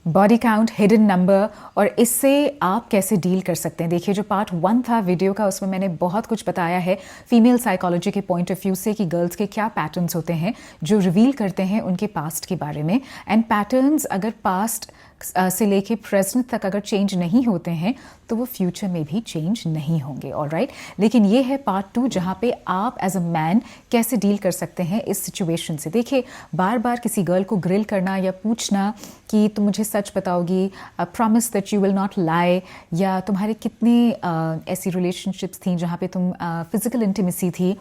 Body count, hidden number और इससे आप कैसे डील कर सकते हैं। देखिए जो पार्ट 1 था वीडियो का उसमें मैंने बहुत कुछ बताया है फीमेल साइकोलॉजी के पॉइंट ऑफ व्यू से कि गर्ल्स के क्या पैटर्न्स होते हैं जो रिवील करते हैं उनके पास्ट के बारे में। एंड पैटर्न्स अगर पास्ट से लेके प्रेजेंट तक अगर चेंज नहीं होते हैं तो वो फ्यूचर में भी चेंज नहीं होंगे। ऑलराइट, लेकिन ये है पार्ट 2 जहाँ पे आप एज अ मैन कैसे डील कर सकते हैं इस सिचुएशन से। देखिए बार बार किसी गर्ल को ग्रिल करना या पूछना कि तुम मुझे सच बताओगी, promise that you will not lie, या तुम्हारे कितने ऐसी रिलेशनशिप्स थी जहाँ पे तुम फिजिकल इंटीमेसी थी,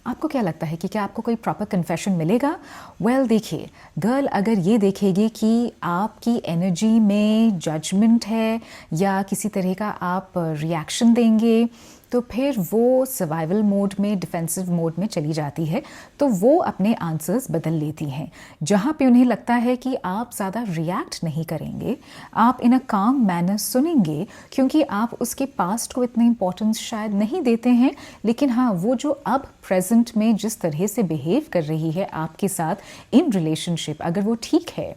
आपको क्या लगता है कि क्या आपको कोई प्रॉपर कन्फेशन मिलेगा? वेल देखिए, गर्ल अगर ये देखेगी कि आपकी एनर्जी में जजमेंट है या किसी तरह का आप रिएक्शन देंगे तो फिर वो सर्वाइवल मोड में, डिफेंसिव मोड में चली जाती है, तो वो अपने आंसर्स बदल लेती हैं। जहाँ पे उन्हें लगता है कि आप ज़्यादा रिएक्ट नहीं करेंगे, आप इन अ काम मैनर सुनेंगे, क्योंकि आप उसके पास्ट को इतनी इंपॉर्टेंस शायद नहीं देते हैं, लेकिन हाँ वो जो अब प्रेजेंट में जिस तरह से बिहेव कर रही है आपके साथ इन रिलेशनशिप, अगर वो ठीक है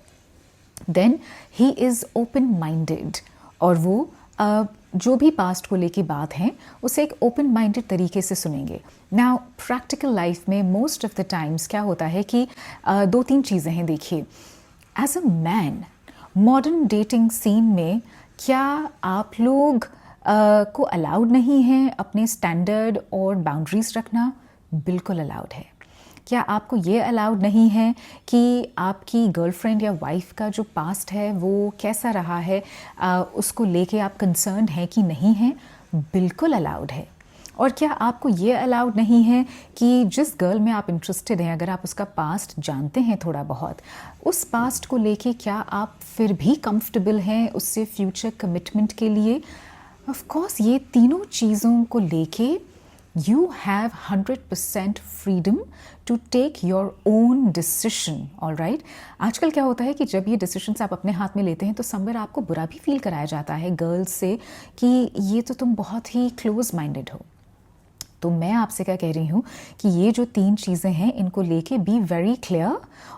then he is open minded और वो जो भी पास्ट को लेके बात है उसे एक ओपन माइंडेड तरीके से सुनेंगे। नाउ प्रैक्टिकल लाइफ में मोस्ट ऑफ द टाइम्स क्या होता है कि 2-3 चीज़ें हैं। देखिए as a man modern dating scene में क्या आप लोग को अलाउड नहीं है अपने स्टैंडर्ड और बाउंड्रीज रखना? बिल्कुल अलाउड है। क्या आपको ये अलाउड नहीं है कि आपकी गर्लफ्रेंड या वाइफ का जो पास्ट है वो कैसा रहा है उसको लेके आप कंसर्न है कि नहीं है? बिल्कुल अलाउड है। और क्या आपको ये अलाउड नहीं है कि जिस गर्ल में आप इंटरेस्टेड हैं, अगर आप उसका पास्ट जानते हैं थोड़ा बहुत, उस पास्ट को लेके क्या आप फिर भी कंफर्टेबल हैं उससे फ्यूचर कमिटमेंट के लिए? ऑफ कोर्स ये तीनों चीज़ों को लेके you have 100% freedom to take your own decision, all right? आजकल क्या होता है कि जब ये डिसीजंस आप अपने हाथ में लेते हैं तो समवेयर आपको बुरा भी फील कराया जाता है गर्ल्स से कि ये तो तुम बहुत ही क्लोज माइंडेड हो। तो मैं आपसे क्या कह रही हूँ कि ये जो 3 चीज़ें हैं इनको लेके बी वेरी क्लियर,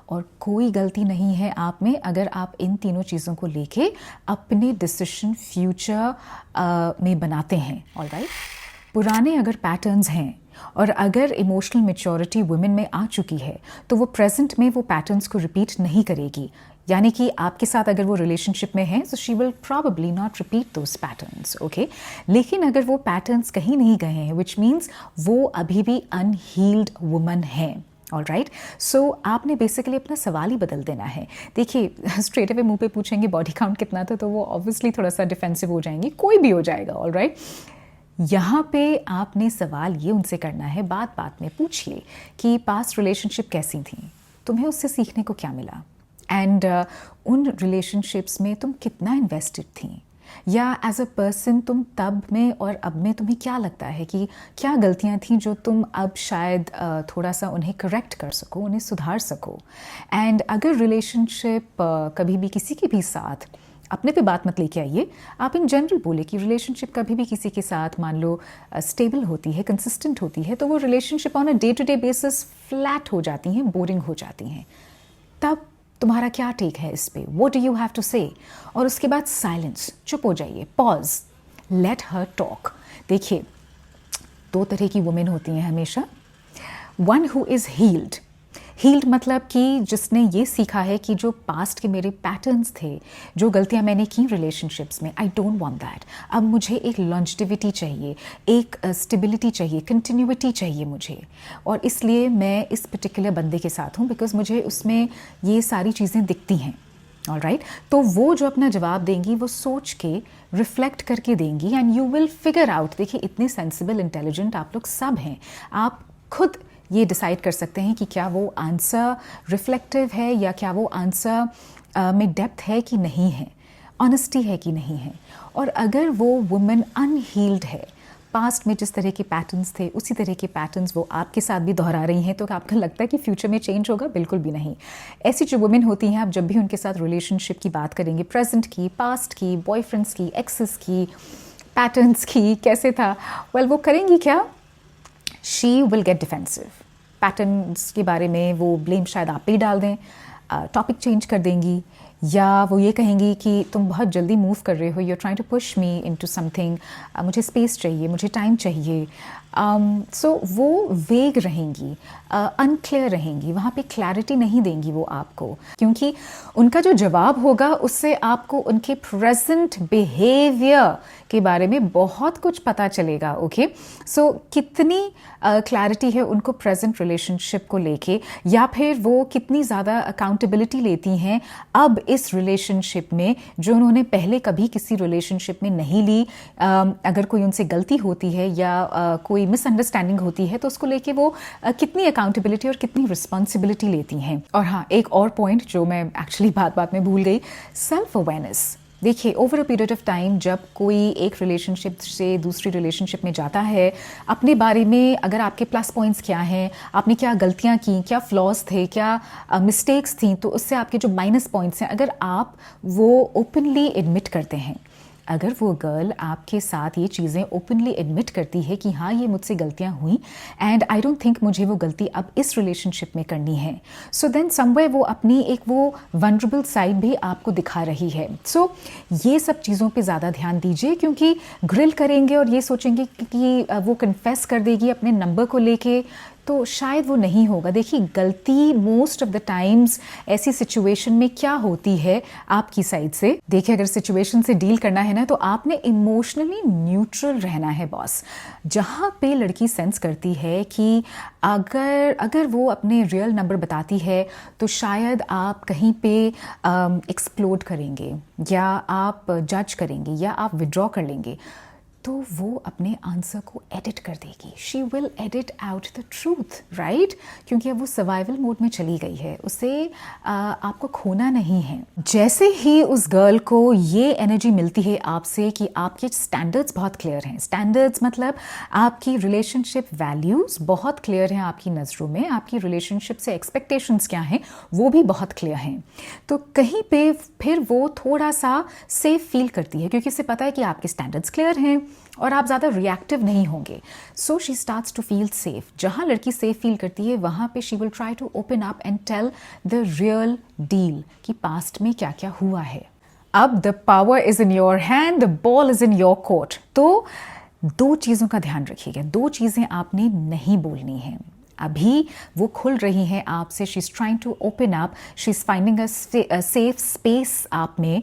और कोई गलती नहीं है आप में अगर आप इन तीनों चीज़ों को लेके अपने डिसीजन फ्यूचर में बनाते हैं। ऑल राइट, पुराने अगर पैटर्न्स हैं और अगर इमोशनल मैच्योरिटी वुमेन में आ चुकी है तो वो प्रेजेंट में वो पैटर्न्स को रिपीट नहीं करेगी। यानी कि आपके साथ अगर वो रिलेशनशिप में है तो she will probably not repeat those patterns, okay. लेकिन अगर वो पैटर्न्स कहीं नहीं गए हैं, विच मीन्स वो अभी भी अनहील्ड वुमन है, ऑल राइट। सो आपने बेसिकली अपना सवाल ही बदल देना है। देखिए स्ट्रेट अवे मुंह पे पूछेंगे बॉडी काउंट कितना था तो वो ऑब्वियसली थोड़ा सा डिफेंसिव हो जाएंगी, कोई भी हो जाएगा, ऑल राइट। यहाँ पे आपने सवाल ये उनसे करना है, बात बात में पूछिए कि पास्ट रिलेशनशिप कैसी थी, तुम्हें उससे सीखने को क्या मिला, एंड उन रिलेशनशिप्स में तुम कितना इन्वेस्टेड थी, या एज अ पर्सन तुम तब में और अब में तुम्हें क्या लगता है कि क्या गलतियाँ थी जो तुम अब शायद थोड़ा सा उन्हें करेक्ट कर सको, उन्हें सुधार सको। एंड अगर रिलेशनशिप कभी भी किसी के भी साथ, अपने पे बात मत लेके आइए, आप इन जनरल बोले कि रिलेशनशिप कभी भी किसी के साथ मान लो स्टेबल होती है, कंसिस्टेंट होती है, तो वो relationship on a day to day basis flat हो जाती हैं, बोरिंग हो जाती हैं। तब तुम्हारा क्या टेक है इस पे? What do you have to say? और उसके बाद साइलेंस, चुप हो जाइए, पॉज, लेट हर टॉक। देखिए 2 तरह की वुमेन होती हैं हमेशा। One who is healed, healed मतलब कि जिसने ये सीखा है कि जो पास्ट के मेरे पैटर्न्स थे, जो गलतियां मैंने की रिलेशनशिप्स में, आई डोंट वांट दैट। अब मुझे एक लॉन्जिविटी चाहिए, एक स्टेबिलिटी चाहिए, कंटिन्यूटी चाहिए मुझे, और इसलिए मैं इस पर्टिकुलर बंदे के साथ हूँ बिकॉज मुझे उसमें ये सारी चीज़ें दिखती हैं, ऑल राइट। तो वो जो अपना जवाब देंगी वो सोच के रिफ्लेक्ट करके देंगी and you will figure out. देखिए इतने सेंसिबल इंटेलिजेंट आप लोग सब हैं, आप खुद ये डिसाइड कर सकते हैं कि क्या वो आंसर रिफ्लेक्टिव है या क्या वो आंसर में डेप्थ है कि नहीं है, ऑनेस्टी है कि नहीं है। और अगर वो वुमेन अनहील्ड है, पास्ट में जिस तरह के पैटर्न्स थे उसी तरह के पैटर्न्स वो आपके साथ भी दोहरा रही हैं, तो आपको लगता है कि फ्यूचर में चेंज होगा? बिल्कुल भी नहीं। ऐसी जो वुमेन होती हैं, आप जब भी उनके साथ रिलेशनशिप की बात करेंगे, प्रेजेंट की, पास्ट की, बॉयफ्रेंड्स की, एक्सेस की, पैटर्न्स की, कैसे था, वेल वो करेंगी क्या? She will get defensive. Patterns के बारे में वो ब्लेम शायद आप पे ही डाल दें, टॉपिक चेंज कर देंगी, या वो ये कहेंगी कि तुम बहुत जल्दी मूव कर रहे हो, you are trying to push me into something, मुझे स्पेस चाहिए, मुझे टाइम चाहिए। सो वो वेग रहेंगी, अनक्लियर रहेंगी, वहाँ पे क्लैरिटी नहीं देंगी वो आपको, क्योंकि उनका जो जवाब होगा उससे आपको उनके प्रेजेंट बिहेवियर के बारे में बहुत कुछ पता चलेगा। ओके, सो कितनी क्लैरिटी है उनको प्रेजेंट रिलेशनशिप को लेके, या फिर वो कितनी ज़्यादा अकाउंटेबिलिटी लेती हैं अब इस रिलेशनशिप में, जो उन्होंने पहले कभी किसी रिलेशनशिप में नहीं ली। अगर कोई उनसे गलती होती है या कोई मिसअंडरस्टैंडिंग होती है तो उसको लेके वो कितनी अकाउंटेबिलिटी और कितनी रिस्पॉन्सिबिलिटी लेती हैं। और हाँ, एक और पॉइंट जो मैं एक्चुअली बात बात में भूल गई, सेल्फ अवेयरनेस। देखिए, over a period of time जब कोई एक रिलेशनशिप से दूसरी रिलेशनशिप में जाता है, अपने बारे में अगर आपके प्लस पॉइंट्स क्या हैं, आपने क्या गलतियां की, क्या फ्लॉज थे, क्या मिस्टेक्स थी, तो उससे आपके जो माइनस पॉइंट्स हैं, अगर आप वो ओपनली एडमिट करते हैं, अगर वो गर्ल आपके साथ ये चीज़ें ओपनली एडमिट करती है कि हाँ ये मुझसे गलतियाँ हुई एंड आई डोंट थिंक मुझे वो गलती अब इस रिलेशनशिप में करनी है, सो देन समवेयर वो अपनी एक वो वनरेबल साइड भी आपको दिखा रही है। सो ये सब चीज़ों पे ज़्यादा ध्यान दीजिए, क्योंकि ग्रिल करेंगे और ये सोचेंगे कि वो कन्फेस कर देगी अपने नंबर को लेके, तो शायद वो नहीं होगा। देखिए, गलती मोस्ट ऑफ द टाइम्स ऐसी सिचुएशन में क्या होती है आपकी साइड से। देखिए, अगर सिचुएशन से डील करना है ना, तो आपने इमोशनली न्यूट्रल रहना है बॉस। जहाँ पे लड़की सेंस करती है कि अगर वो अपने रियल नंबर बताती है तो शायद आप कहीं पे एक्सप्लोड करेंगे, या आप जज करेंगे, या आप विड्रॉ कर लेंगे, तो वो अपने आंसर को एडिट कर देगी। She will edit out the truth, right? क्योंकि अब वो सर्वाइवल मोड में चली गई है, उसे आपको खोना नहीं है। जैसे ही उस गर्ल को ये एनर्जी मिलती है आपसे कि आपके स्टैंडर्ड्स बहुत क्लियर हैं, स्टैंडर्ड्स मतलब आपकी रिलेशनशिप वैल्यूज़ बहुत क्लियर हैं आपकी नज़रों में, आपकी रिलेशनशिप से एक्सपेक्टेशंस क्या हैं वो भी बहुत क्लियर हैं, तो कहीं पे फिर वो थोड़ा सा सेफ फील करती है, क्योंकि उसे पता है कि आपके स्टैंडर्ड्स क्लियर हैं और आप ज़्यादा रिएक्टिव नहीं होंगे। So she starts to feel safe. जहाँ लड़की सेफ फील करती है वहाँ पे she will try to open up and tell the real deal कि पास्ट में क्या क्या हुआ है। अब the power is in your hand, the ball is in your court. तो दो चीज़ों का ध्यान रखिएगा, दो चीज़ें आपने नहीं बोलनी है। अभी वो खुल रही हैं आपसे, she is trying to open up, she is finding a safe space आप में।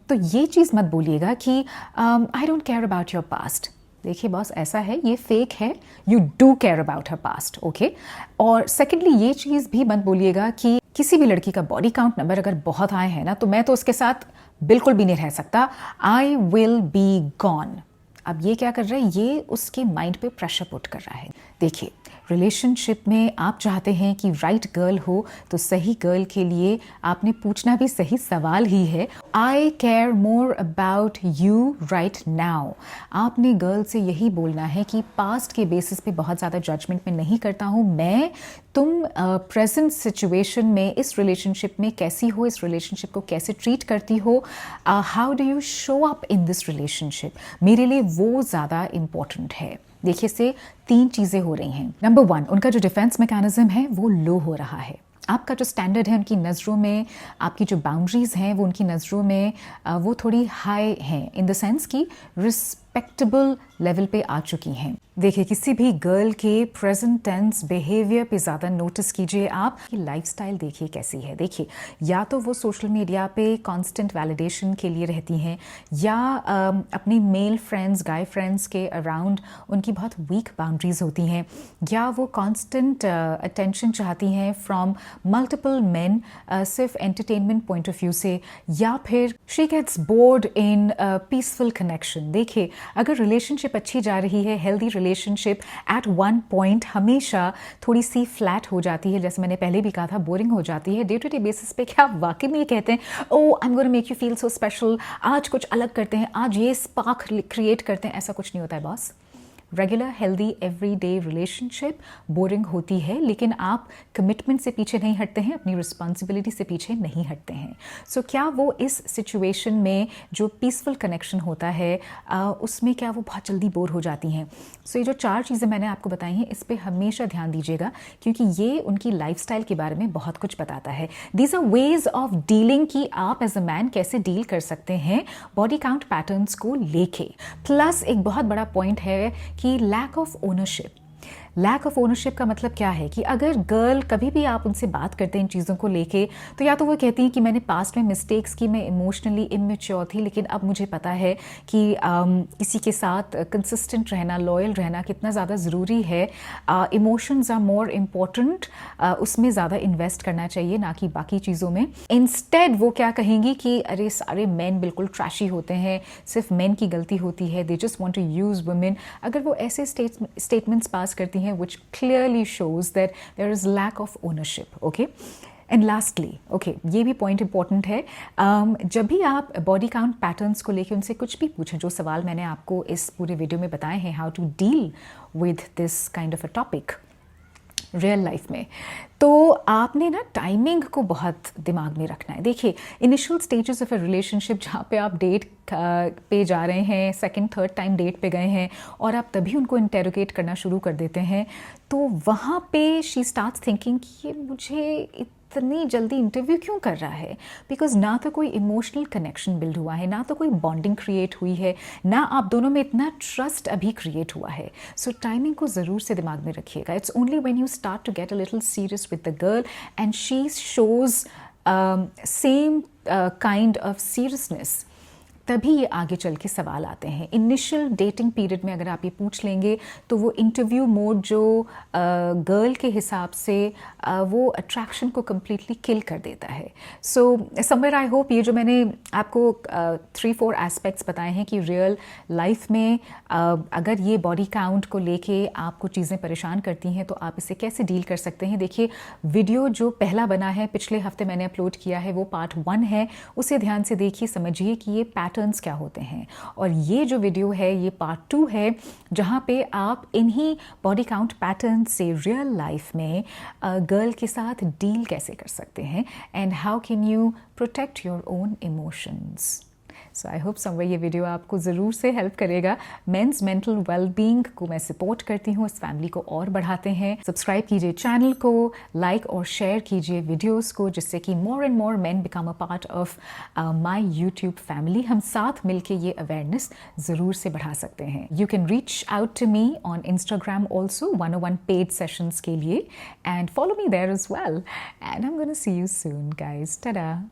तो ये चीज़ मत बोलिएगा कि I don't care about your past. देखिए बॉस, ऐसा है, ये फेक है, you do care about her past, okay. और सेकेंडली ये चीज़ भी मत बोलिएगा कि किसी भी लड़की का बॉडी काउंट नंबर अगर बहुत आए हैं ना, तो मैं तो उसके साथ बिल्कुल भी नहीं रह सकता, आई विल बी गॉन। अब ये क्या कर रहा है, ये उसके माइंड पे प्रेशर पुट कर रहा है। देखिए, रिलेशनशिप में आप चाहते हैं कि राइट गर्ल हो, तो सही गर्ल के लिए आपने पूछना भी सही सवाल ही है, I care more about you right now. आपने गर्ल से यही बोलना है कि पास्ट के बेसिस पे बहुत ज़्यादा जजमेंट में नहीं करता हूँ मैं, तुम प्रेजेंट सिचुएशन में इस रिलेशनशिप में कैसी हो, इस रिलेशनशिप को कैसे ट्रीट करती हो, how do you show up in this relationship, मेरे लिए वो ज़्यादा इम्पॉर्टेंट है। देखिए, से तीन चीज़ें हो रही हैं। नंबर वन, उनका जो डिफेंस मैकेनिज्म है वो लो हो रहा है। आपका जो स्टैंडर्ड है उनकी नज़रों में, आपकी जो बाउंड्रीज़ हैं वो उनकी नज़रों में वो थोड़ी हाई हैं, इन द सेंस कि रिस्पेक्टेबल लेवल पे आ चुकी हैं। देखिए, किसी भी गर्ल के प्रेजेंट टेंस बिहेवियर पे ज़्यादा नोटिस कीजिए आप कि लाइफस्टाइल देखिए कैसी है। देखिए, या तो वो सोशल मीडिया पे कांस्टेंट वैलिडेशन के लिए रहती हैं, या अपनी मेल फ्रेंड्स, गाय फ्रेंड्स के अराउंड उनकी बहुत वीक बाउंड्रीज होती हैं, या वो कांस्टेंट अटेंशन चाहती हैं फ्रॉम मल्टीपल मेन सिर्फ एंटरटेनमेंट पॉइंट ऑफ व्यू से, या फिर she gets bored in peaceful connection. देखिए, अगर रिलेशनशिप अच्छी जा रही है, healthy relationship at one point हमेशा थोड़ी सी फ्लैट हो जाती है, जैसे मैंने पहले भी कहा था, बोरिंग हो जाती है। डे टू डे बेसिस पे क्या आप वाकई में ये कहते हैं, oh I am gonna make you feel so special, आज कुछ अलग करते हैं, आज ये स्पार्क क्रिएट करते हैं, ऐसा कुछ नहीं होता है boss. Regular healthy everyday relationship boring होती है, लेकिन आप कमिटमेंट से पीछे नहीं हटते हैं, अपनी रिस्पॉन्सिबिलिटी से पीछे नहीं हटते हैं। सो क्या वो इस सिचुएशन में जो पीसफुल कनेक्शन होता है उसमें क्या वो बहुत जल्दी बोर हो जाती हैं? सो ये जो 4 चीज़ें मैंने आपको बताई हैं, इस पे हमेशा ध्यान दीजिएगा, क्योंकि ये उनकी लाइफस्टाइल के बारे में बहुत कुछ बताता है। These are ways of dealing कि आप एज अ मैन कैसे डील कर सकते हैं बॉडी काउंट पैटर्न्स को लेके। प्लस एक बहुत बड़ा पॉइंट है कि lack of ownership. Lack of ownership का मतलब क्या है कि अगर गर्ल कभी भी आप उनसे बात करते हैं इन चीज़ों को लेके, तो या तो वो कहती हैं कि मैंने पास्ट में मिस्टेक्स की, मैं इमोशनली इमेच्योर थी, लेकिन अब मुझे पता है कि किसी के साथ कंसिस्टेंट रहना, लॉयल रहना कितना ज़्यादा ज़रूरी है। इमोशंस आर मोर इम्पोर्टेंट, उसमें ज़्यादा इन्वेस्ट करना चाहिए, ना कि बाकी चीज़ों में। इंस्टेड वो क्या कहेंगी कि अरे सारे मैन बिल्कुल ट्रैशी होते हैं, सिर्फ मैन की गलती होती है, they just want to use women. अगर वो ऐसे स्टेटमेंट्स पास करती हैं which clearly shows that there is lack of ownership, okay? And lastly, okay, ये भी पॉइंट इंपॉर्टेंट है, जब भी आप बॉडी काउंट पैटर्न्स को लेके उनसे कुछ भी पूछें, जो सवाल मैंने आपको इस पूरे वीडियो में बताए हैं, how to deal with this kind of a topic real life में, तो आपने ना टाइमिंग को बहुत दिमाग में रखना है। देखिए, initial stages of a relationship, जहाँ पे आप डेट पे जा रहे हैं, सेकंड थर्ड टाइम डेट पे गए हैं और आप तभी उनको इंटेरोगेट करना शुरू कर देते हैं, तो वहाँ पे शी स्टार्ट्स थिंकिंग कि ये मुझे इतनी जल्दी इंटरव्यू क्यों कर रहा है, बिकॉज ना तो कोई इमोशनल कनेक्शन बिल्ड हुआ है, ना तो कोई बॉन्डिंग क्रिएट हुई है, ना आप दोनों में इतना ट्रस्ट अभी क्रिएट हुआ है। सो टाइमिंग को ज़रूर से दिमाग में रखिएगा। It's only when you start to get a little serious with the girl and she shows same kind of seriousness, तभी ये आगे चल के सवाल आते हैं। इनिशियल डेटिंग पीरियड में अगर आप ये पूछ लेंगे, तो वो इंटरव्यू मोड जो गर्ल के हिसाब से वो अट्रैक्शन को कम्प्लीटली किल कर देता है। सो समवेयर आई होप ये जो मैंने आपको 3-4 एस्पेक्ट्स बताए हैं कि रियल लाइफ में अगर ये बॉडी काउंट को लेके आपको चीज़ें परेशान करती हैं, तो आप इसे कैसे डील कर सकते हैं। देखिए, वीडियो जो पहला बना है, पिछले हफ्ते मैंने अपलोड किया है, वो पार्ट 1 है, उसे ध्यान से देखिए, समझिए कि ये पैटर्न्स क्या होते हैं। और ये जो वीडियो है, ये पार्ट 2 है, जहाँ पे आप इन्हीं बॉडी काउंट पैटर्न से रियल लाइफ में गर्ल के साथ डील कैसे कर सकते हैं, and how can you protect your own emotions. So I hope somewhere ये वीडियो आपको ज़रूर से हेल्प करेगा। मेंस मेंटल वेलबींग को मैं सपोर्ट करती हूँ, इस फैमिली को और बढ़ाते हैं। सब्सक्राइब कीजिए चैनल को, लाइक और शेयर कीजिए वीडियोस को, जिससे कि more and more main become a part of my YouTube family. हम साथ मिलके ये अवेयरनेस ज़रूर से बढ़ा सकते हैं। You can reach out to me on Instagram also, 101 paid sessions के लिए, and follow me there as well, and I am gonna see you soon guys. Tata.